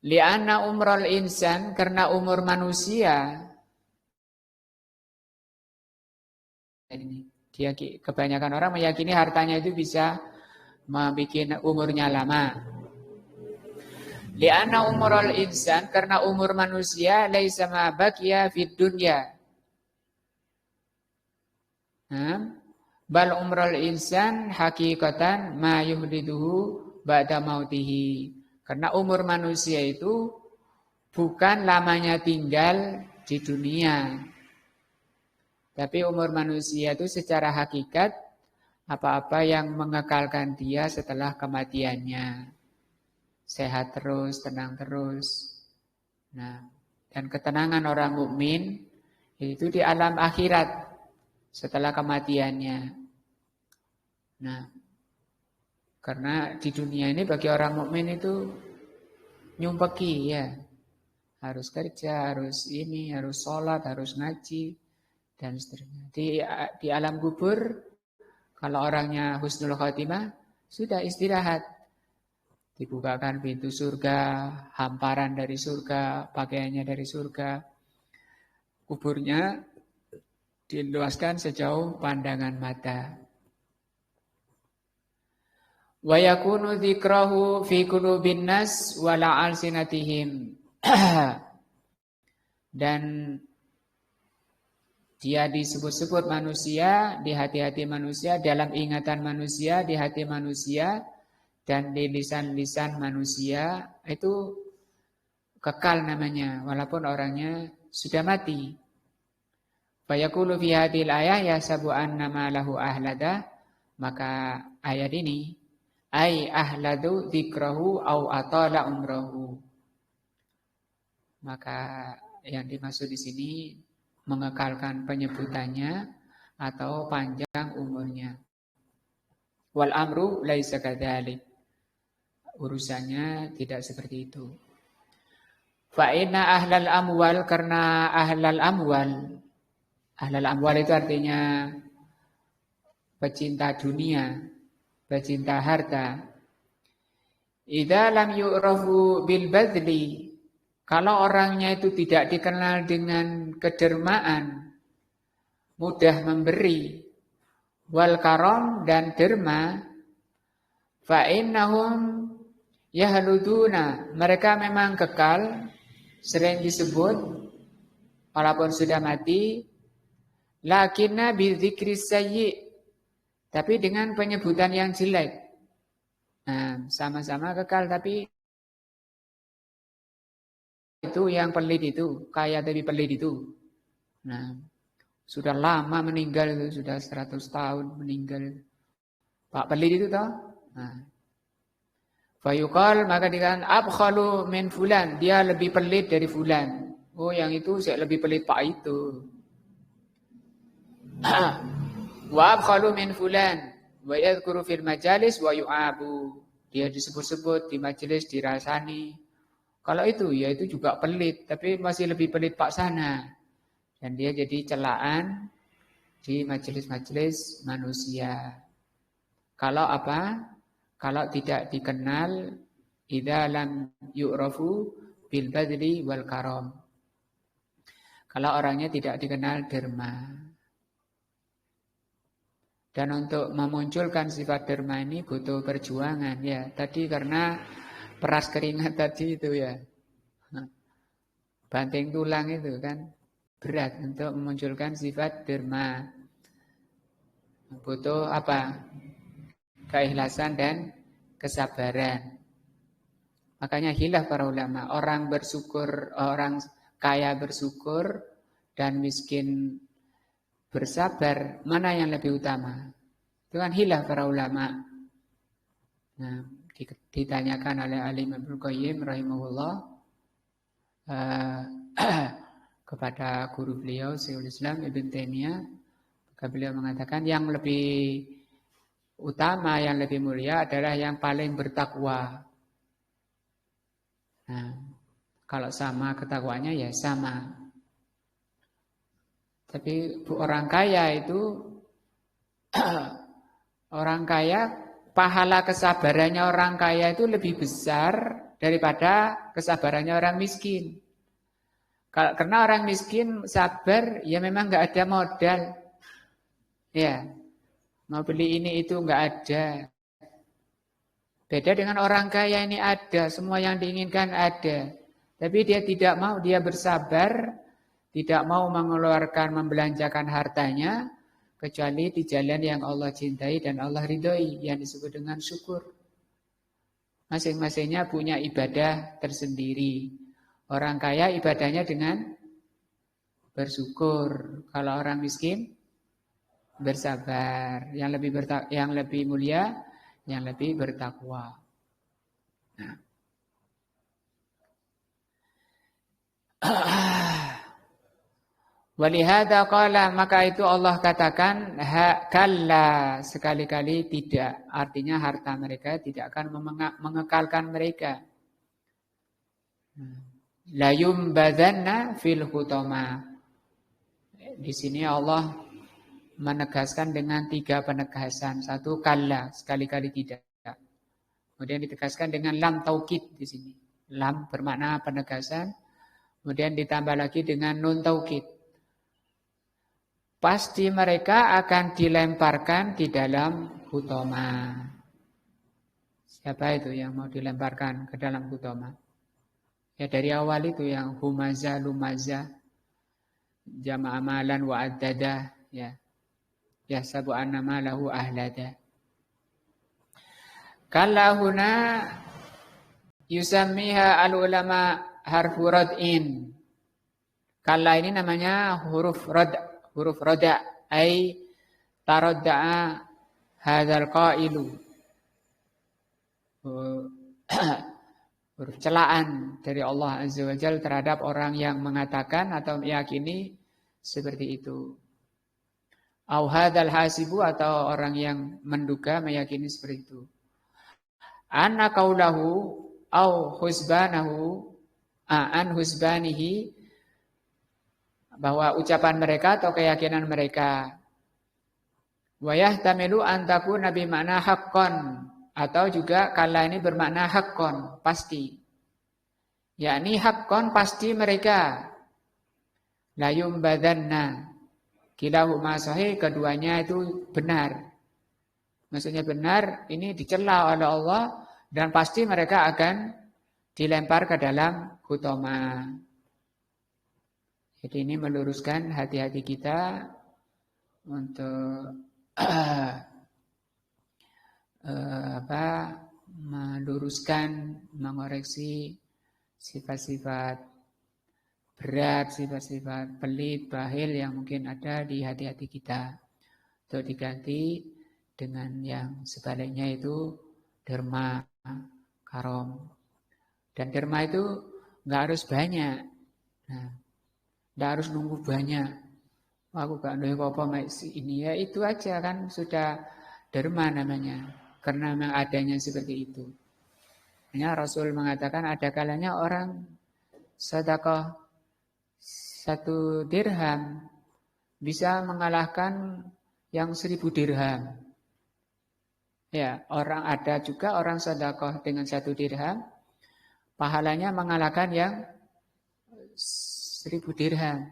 li'anna umral insan, karena umur manusia, ini dia, kebanyakan orang meyakini hartanya itu bisa membuat umurnya lama. Li'anna umral insan, karena umur manusia laisa ma baqiya fid dunya. Bal umral insan hakikatan ma yuhdiduhu ba'da mautihi. Karena umur manusia itu bukan lamanya tinggal di dunia. Tapi umur manusia itu secara hakikat apa-apa yang mengekalkan dia setelah kematiannya. Sehat terus, tenang terus. Nah, dan ketenangan orang mukmin itu di alam akhirat setelah kematiannya. Nah, karena di dunia ini bagi orang mukmin itu nyumpeki ya. Harus kerja, harus ini, harus sholat, harus ngaji, dan seterusnya. Di alam kubur, kalau orangnya husnul khotimah, sudah istirahat. Dibukakan pintu surga, hamparan dari surga, pakaiannya dari surga. Kuburnya diluaskan sejauh pandangan mata. Wa yakunu dzikrahu fi qulubin nas wa la alsinatihim. Dan dia disebut-sebut manusia di hati-hati manusia, dalam ingatan manusia di hati manusia, dan di lisan-lisan manusia, itu kekal namanya walaupun orangnya sudah mati. Fayaqulu fi hadhil ayah yasabu annama lahu ahlada, maka ayat ini ai ahladu dzikrahu au atala umrahu. Maka yang dimaksud di sini mengekalkan penyebutannya atau panjang umurnya. Wal amru laisa kadzalik. Urusannya tidak seperti itu. Fa inna ahlal amwal, karena ahlal amwal itu artinya pecinta dunia, pecinta harta. Idza lam yu'rafu bil badli, kalau orangnya itu tidak dikenal dengan kedermaan, mudah memberi, wal karam, dan derma, fa innahum yahluduna, mereka memang kekal, sering disebut walaupun sudah mati, lakinna bidzikri sayyi, tapi dengan penyebutan yang jelek. Nah, sama-sama kekal tapi itu yang pelit itu, kaya tapi pelit itu. Nah, sudah lama meninggal itu, sudah 100 tahun meninggal. Pak pelit itu toh. Nah, fayuqal maka dikatakan abkhalu min fulan, dia lebih pelit dari fulan. Oh, yang itu saya lebih pelit Pak itu. Wa abkhalu min fulan wa yadhkuru fil majalis wa yu'abu. Dia disebut-sebut di majelis dirasani. Kalau itu ya itu juga pelit, tapi masih lebih pelit Pak sana. Dan dia jadi celaan di majelis-majelis manusia. Kalau apa? Kalau tidak dikenal idza lam yu'rafu bil badli wal karam. Kalau orangnya tidak dikenal derma. Dan untuk memunculkan sifat derma ini butuh perjuangan ya. Tadi karena peras keringat tadi itu ya. Banting tulang itu kan berat untuk memunculkan sifat derma. Butuh apa? Keikhlasan dan kesabaran. Makanya khilaf para ulama, orang bersyukur, orang kaya bersyukur dan miskin bersabar, mana yang lebih utama? Itu kan khilaf para ulama. Nah, ditanyakan oleh Al-Imam Ibnu Qayyim rahimahullah kepada guru beliau Syekhul Islam Ibnu Taimiyah, maka beliau mengatakan yang lebih utama, yang lebih mulia adalah yang paling bertakwa. Nah, kalau sama ketakwanya ya sama. Tapi orang kaya itu orang kaya, pahala kesabarannya orang kaya itu lebih besar daripada kesabarannya orang miskin. Karena orang miskin sabar, ya memang nggak ada modal. Ya, mau beli ini itu nggak ada. Beda dengan orang kaya ini ada, semua yang diinginkan ada. Tapi dia tidak mau, dia bersabar, tidak mau mengeluarkan, membelanjakan hartanya, kecuali di jalan yang Allah cintai dan Allah ridhoi, yang disebut dengan syukur. Masing-masingnya punya ibadah tersendiri. Orang kaya ibadahnya dengan bersyukur. Kalau orang miskin, bersabar. Yang lebih mulia, yang lebih bertakwa. Nah. Walihada qala, maka itu Allah katakan kalla, sekali-kali tidak. Artinya harta mereka tidak akan mengekalkan mereka. La yumbadanna fil hutama. Di sini Allah menegaskan dengan 3 penegasan. 1 kalla, sekali-kali tidak. Kemudian ditegaskan dengan lam taukid di sini. Lam bermakna penegasan. Kemudian ditambah lagi dengan nun taukid. Pasti mereka akan dilemparkan di dalam hutama. Siapa itu yang mau dilemparkan ke dalam hutama? Ya dari awal itu yang humaza, lumaza, jama'a malan wa addada, ya. Yahsabu anna malahu ahlada. Kalla huna yusammiha al-ulama harfu rad'in. Kalla ini namanya huruf roda, ay taradda'a hadzal qailu. Huruf celaan dari Allah Azza wa Jalla terhadap orang yang mengatakan atau meyakini seperti itu. Au hadzal hasibu, atau orang yang menduga meyakini seperti itu. Anna qaulahu au husbanahu an husbanihi, bahwa ucapan mereka atau keyakinan mereka. Wa yahtamilu an takuna bi makna haqqan, atau juga kala ini bermakna haqqan, pasti. Yakni haqqan, pasti mereka. La yumbadanna. Kilahuma sahih, keduanya itu benar. Maksudnya benar, ini dicela oleh Allah, dan pasti mereka akan dilempar ke dalam hutama. Jadi ini meluruskan hati-hati kita untuk meluruskan, mengoreksi sifat-sifat berat, sifat-sifat pelit, bakhil yang mungkin ada di hati-hati kita. Untuk diganti dengan yang sebaliknya itu derma, karom. Dan derma itu nggak harus banyak. Nah, nggak harus nunggu banyak. Aku gak nunggu apa-apa ini ya itu aja kan sudah derma namanya. Karena memang adanya seperti itu. Hanya Rasul mengatakan ada kalanya orang sedekah 1 dirham bisa mengalahkan yang 1000 dirham. Ya, ada juga orang sedekah dengan 1 dirham pahalanya mengalahkan yang 1000 dirham.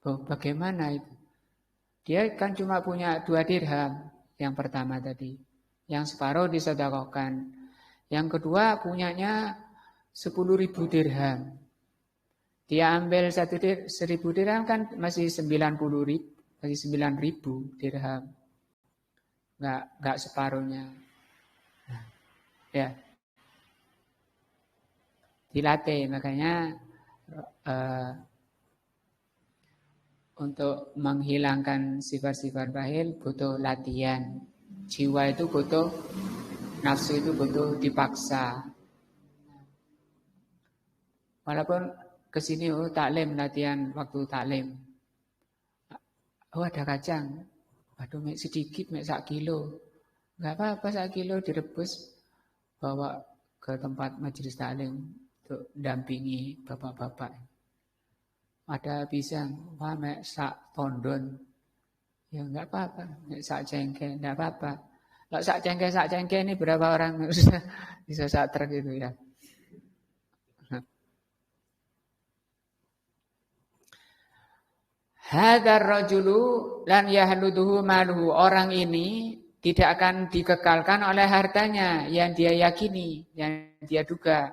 Oh, bagaimana itu? Dia kan cuma punya 2 dirham yang pertama tadi. Yang separuh disedekahkan. Yang kedua punyanya 10.000 dirham. Dia ambil 1000 dirham kan masih 90.000, masih 9.000 dirham. Enggak separuhnya. Nah, ya. Dilatih, makanya untuk menghilangkan sifat-sifat bakhil butuh latihan. Jiwa itu butuh, nafsu itu butuh dipaksa. Walaupun kesini taklim, latihan waktu taklim. Oh ada kacang. Waduh mek sedikit, mek 1 kilo. Enggak apa-apa 1 kilo direbus bawa ke tempat majelis taklim untuk dampingi bapak-bapak. Ada pisang, wah mek 1 tondon. Ya enggak apa-apa, mek 1 cengkeh enggak apa-apa. Kalau 1 cengkeh ini berapa orang bisa 1 truk itu ya. Hadzal rajulu lan yahluduhu maluhu. Orang ini tidak akan dikekalkan oleh hartanya yang dia yakini, yang dia duga.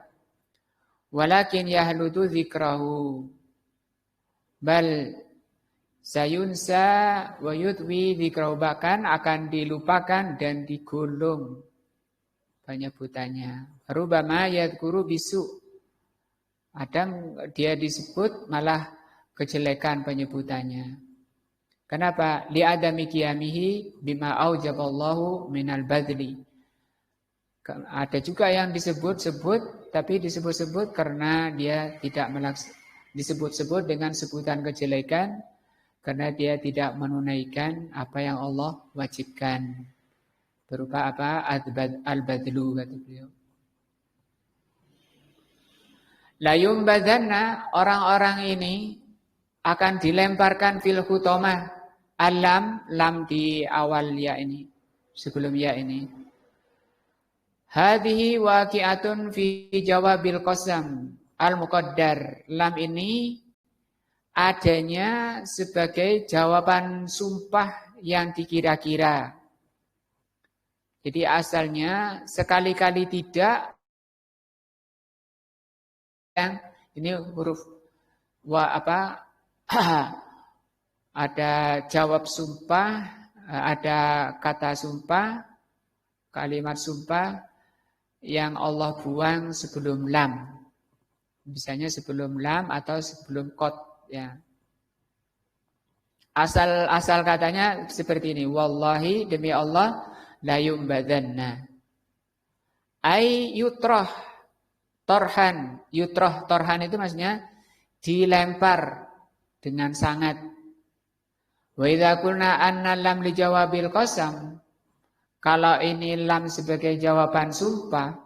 Walakin yahludu dzikrahu. Bal sayunsa wa yudwi dzikrahu, bahkan akan dilupakan dan digulung penyebutannya. Rubama yadhkuru bisu. Adam dia disebut malah kejelekan penyebutannya. Kenapa? Li'adami qiyamihi bima aujaballahu minal badli. Ada juga yang disebut-sebut, tapi disebut-sebut karena dia tidak disebut-sebut dengan sebutan kejelekan, karena dia tidak menunaikan apa yang Allah wajibkan. Berupa apa? Al-badlu kata beliau. La yumbadanna, orang-orang ini akan dilemparkan fil hutomah. Alam, lam di awal ya ini, sebelum ya ini. Hadhihi waqi'atun fi jawabil qasam al-muqaddar. Lam ini adanya sebagai jawaban sumpah yang dikira-kira. Jadi asalnya sekali-kali tidak, yang ini huruf ada jawab sumpah, ada kata sumpah, kalimat sumpah yang Allah buang sebelum lam. Misalnya sebelum lam atau sebelum qad ya. Asal katanya seperti ini, wallahi demi Allah la yumbadanna. Ai yutrah torhan, yutroh, torhan itu maksudnya dilempar dengan sangat. Wa idza qulna anna lam li jawabil qasam, kalau ini lam sebagai jawaban sumpah,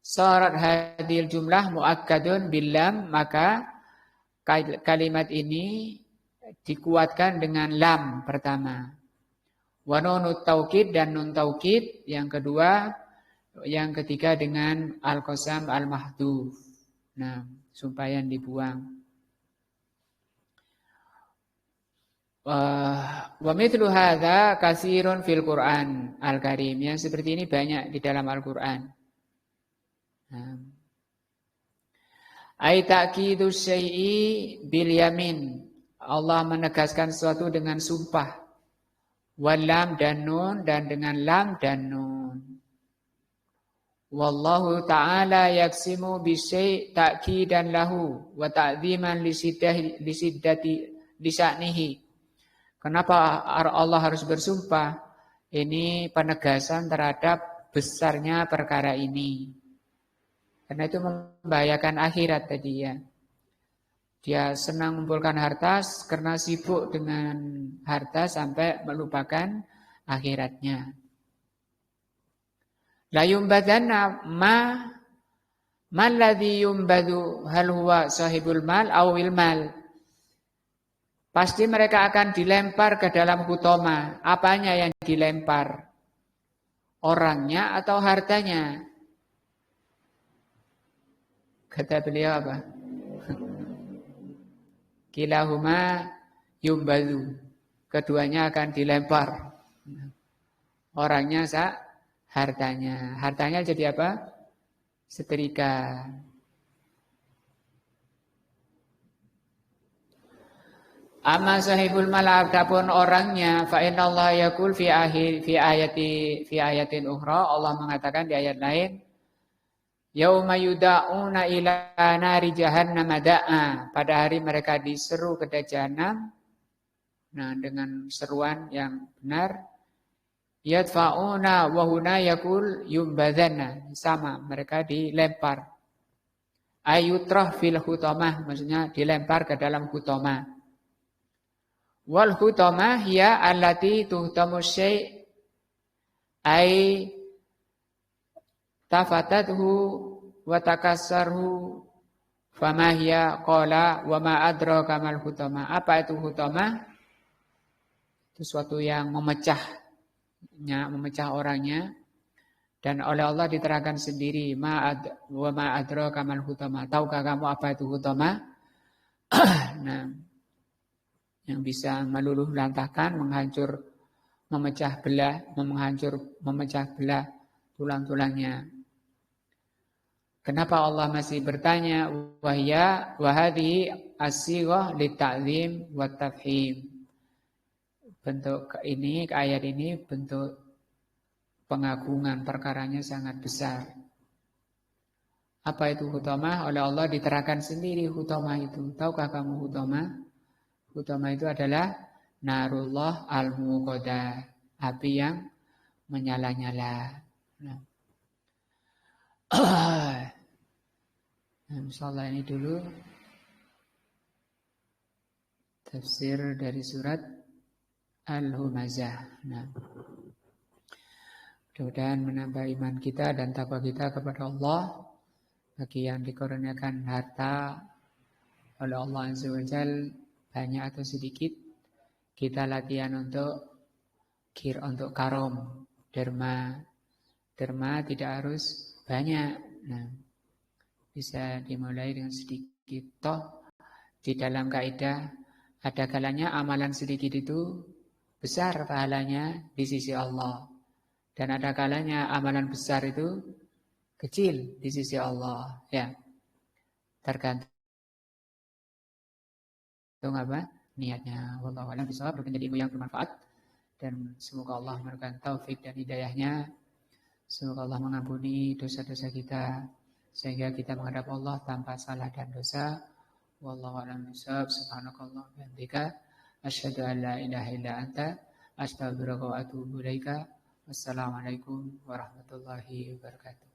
syarat hadil jumlah muakkadun bil lam, maka kalimat ini dikuatkan dengan lam pertama. Wa nunut taukid dan nun taukid yang kedua. Yang ketiga dengan al-qasam al-mahdhuf. Nah, sumpah yang dibuang. Wa mithlu hadza katsirun fil Qur'an al-Karim. Yang seperti ini banyak di dalam Al-Qur'an. Ai ta'kidu syai'i bil yamin. Allah menegaskan sesuatu dengan sumpah. Wal lam dan nun, dan dengan lam dan nun. Wallahu ta'ala yaksimu bisyai' ta'kidan lahu wa ta'dhiman lisiddati lisa'nihi. Kenapa Allah harus bersumpah? Ini penegasan terhadap besarnya perkara ini. Karena itu membahayakan akhirat tadi ya. Dia senang mengumpulkan harta karena sibuk dengan harta sampai melupakan akhiratnya. La yumbadanna man ladzi yumbadu hal huwa sahibul mal awil mal. Pasti mereka akan dilempar ke dalam hutama. Apanya yang dilempar? Orangnya atau hartanya? Kata beliau apa? Kilahuma yumbadu. Keduanya akan dilempar. Orangnya hartanya. Hartanya jadi apa? Setrika. Amma sahibul mal adapun orangnya fa innallaha yaqul fi ayatin ukhra, Allah mengatakan di ayat lain, yauma yuda'una ila nari jahannam da'a, pada hari mereka diseru ke jahanam. Nah, dengan seruan yang benar. Yadfa'una wa huna yaqul yumbadana, sama mereka dilempar. Ayutrah fil hutamah, maksudnya dilempar ke dalam hutamah. Wal hutamah hiya allati tuhtamu syai' ay tafatathu wa takassarhu fama hiya qala wa ma adraka mal hutamah. Apa itu hutamah? Itu suatu yang memecah orangnya, dan oleh Allah diterangkan sendiri wa ma adraka mal hutama. Tahukah kamu apa itu hutama? Nah, yang bisa meluluh lantahkan, memecah belah tulang-tulangnya. Kenapa Allah masih bertanya wahya wa hadhihi as-sighah litta'zim wa tafhim? Bentuk ini, ayat ini bentuk pengagungan, perkaranya sangat besar. Apa itu hutamah? Oleh Allah diterangkan sendiri hutamah itu. Tahukah kamu hutamah? Hutamah itu adalah narullah al-muqadah, api yang menyala-nyala. Nah, insyaallah ini dulu tafsir dari surat Al-Humazah. Nah, mudah-mudahan menambah iman kita dan takwa kita kepada Allah. Bagi yang dikurniakan harta oleh Allah Azza wa Jalla, banyak atau sedikit, kita latihan untuk karom, derma. Derma tidak harus banyak. Nah, bisa dimulai dengan sedikit. Toh di dalam kaidah ada kalanya amalan sedikit itu besar pahalanya di sisi Allah. Dan ada kalanya amalan besar itu kecil di sisi Allah. Ya, tergantung apa niatnya. Wallahu a'lam bishawab. Menjadi ilmu yang bermanfaat. Dan semoga Allah memberikan taufik dan hidayahnya. Semoga Allah mengampuni dosa-dosa kita. Sehingga kita menghadap Allah tanpa salah dan dosa. Wallahu a'lam bishawab. Subhanakallah wa bihamdika. Asyhadu an la ilaha illa anta astaghfiruka wa atubu ilaika. Wassalamualaikum warahmatullahi wabarakatuh.